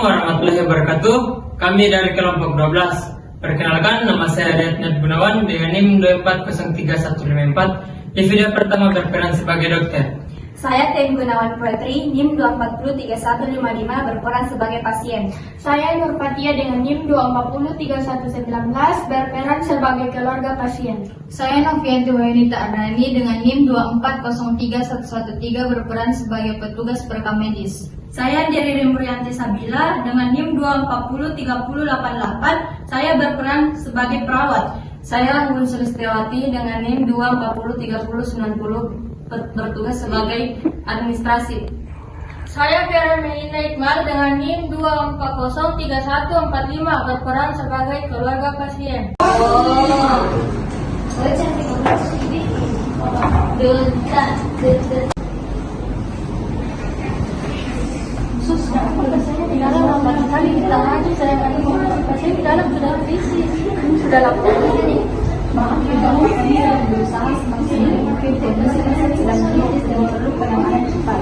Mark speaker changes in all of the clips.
Speaker 1: warahmatullahi wabarakatuh. Kami dari kelompok 12. Perkenalkan, nama saya Riyad Gunawan dengan NIM 2413154. Di video pertama berperan sebagai dokter.
Speaker 2: Saya Tem Gunawan Putri, NIM 2403155 berperan sebagai pasien.
Speaker 3: Saya Nur Fatia dengan NIM 2403119 berperan sebagai keluarga pasien.
Speaker 4: Saya Novianti Wayanita Ardani dengan NIM 2403113 berperan sebagai petugas perekam medis.
Speaker 5: Saya Deri Rimbrianti Sabila dengan NIM 2403088. Saya berperan sebagai perawat.
Speaker 6: Saya Hun Sulistiawati dengan NIM 2403090 bertugas sebagai administrasi.
Speaker 3: Saya Vera Melina Iqbal dengan NIM 2403145 berperan sebagai keluarga pasien. Di dalam lambat sekali kita lagi saya akan menghadapi pasien di dalam sudah visi sudah lakukan ini. Maaf ya, kami berusaha semaksimal mungkin kondisi pasien sedang kritis dan perlu penanganan cepat.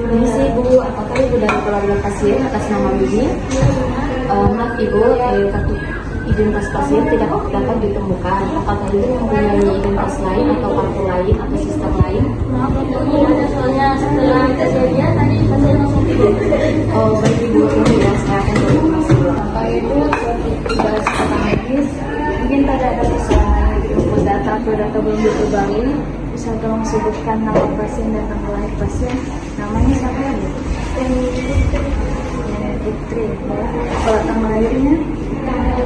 Speaker 7: Permisi Ibu, apakah Ibu dari keluarga pasien atas nama Bibi? Maaf Ibu, kartu identitas pasien tidak dapat ditemukan. Apakah Ibu mempunyai identitas lain atau kartu lain atau sistem lain?
Speaker 3: Maaf Ibu, soalnya setelah kejadian tadi pasien langsung tidur.
Speaker 7: Oh baik Ibu, ya saya akan konfirmasi.
Speaker 4: Bapak Ibu, sudah secara medis, mungkin pada ada kesalahan input data atau data belum diterbangin. Bisa tolong sebutkan nama pasien dan tanggal lahir pasien. Namanya siapa ya? Putri. Kalau tanggal lahirnya? Tanggal 1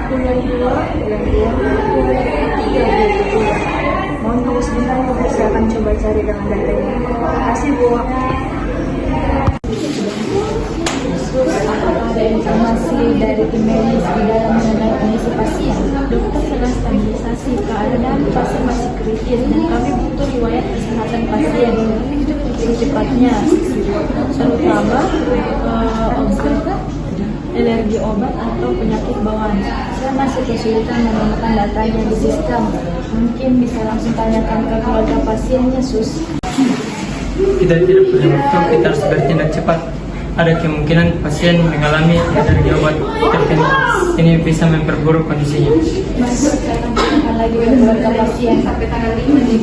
Speaker 4: bulan 2 Mohon tunggu sebentar Ibu, saya akan coba cari dengan datanya. Terima kasih Bu.
Speaker 8: Apakah ada informasi dari tim medis di dalam mengenai kondisi pasien? Dokter sedang stabilisasi keadaan pasien masih kritis dan kami butuh riwayat kesehatan pasien secepatnya, terutama alergi obat atau penyakit bawaan. Saya masih kesulitan menemukan datanya di sistem. Mungkin bisa langsung tanyakan ke keluarga pasiennya, Sus.
Speaker 1: Kita tidak punya waktu, kita harus bertindak cepat. Ada kemungkinan pasien mengalami alergi obat tertentu. Ini bisa memperburuk kondisinya.
Speaker 8: Mas, saya akan tanyakan lagi ke keluarga pasien sampai tanggal 5 nih.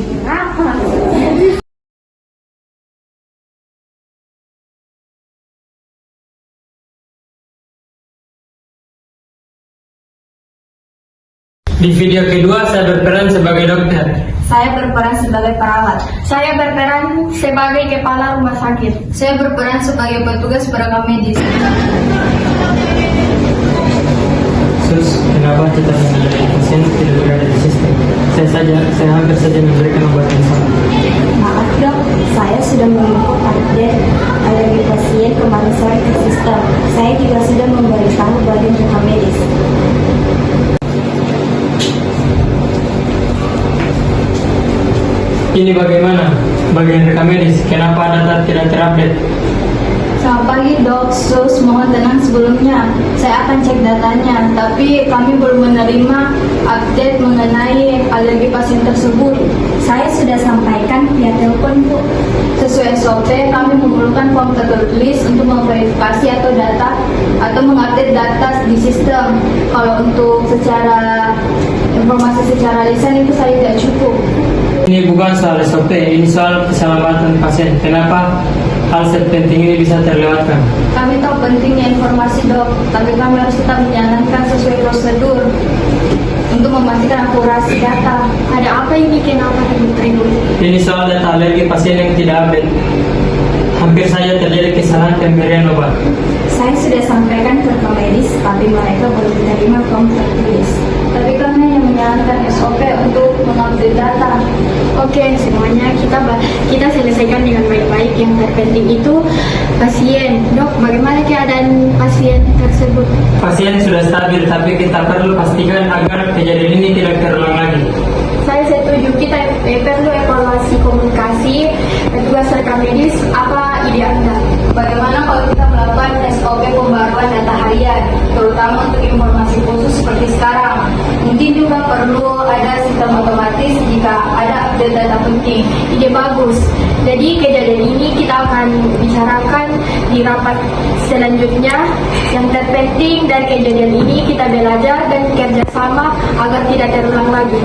Speaker 1: Di video kedua saya berperan sebagai dokter.
Speaker 2: Saya berperan sebagai perawat.
Speaker 3: Saya berperan sebagai kepala rumah sakit.
Speaker 4: Saya berperan sebagai petugas perekam medis.
Speaker 1: Sus, kenapa kita mengenai pasien tidak berada di sistem? Saya hampir saja memberikan obat yang salah.
Speaker 2: Maaf dok, saya sudah menginput update alergi pasien kemarin sore ke sistem. Saya juga sudah memberitahu bagian rekam medis.
Speaker 1: Ini bagaimana? Bagian rekam medis, kenapa data tidak terupdate?
Speaker 4: Selamat pagi dok, Sus, mohon tenang sebelumnya. Saya akan cek datanya, tapi kami belum menerima update mengenai alergi pasien tersebut.
Speaker 2: Saya sudah sampaikan via telepon Bu.
Speaker 4: Sesuai SOP, kami memerlukan form tertulis untuk memverifikasi atau mengupdate data di sistem. Kalau untuk informasi secara lisan itu saya tidak cukup.
Speaker 1: Ini bukan soal SOP, ini soal keselamatan pasien. Kenapa hal sepenting ini bisa terlewatkan?
Speaker 4: Kami tahu pentingnya informasi dok, tapi kami harus tetap menjalankan sesuai prosedur untuk memastikan akurasi data.
Speaker 3: Ada apa ini? Kenapa Ibu?
Speaker 1: Ini soal data alergi pasien yang tidak update. Hampir saja terjadi kesalahan pemberian obat.
Speaker 2: Saya sudah sampaikan ke rekam medis, tapi mereka belum menerima form tertulis.
Speaker 4: Tapi kami hanya menjalankan SOP untuk mengupdate data.
Speaker 3: Oke, semuanya kita selesaikan dengan baik-baik. Yang terpenting itu pasien. Dok, bagaimana keadaan pasien tersebut?
Speaker 1: Pasien sudah stabil, tapi kita perlu pastikan agar kejadian ini tidak terulang lagi.
Speaker 3: Saya setuju, kita perlu evaluasi komunikasi petugas rekam medis. Apa ide Anda?
Speaker 4: Bagaimana kalau kita melakukan SOP pembaruan data harian, terutama untuk informasi khusus seperti sekarang? Mungkin juga perlu ada sistem otomatis jika ada update data penting. Ide bagus. Jadi kejadian ini kita akan bicarakan di rapat selanjutnya. Yang terpenting dari kejadian ini kita belajar dan kerjasama agar tidak terulang lagi.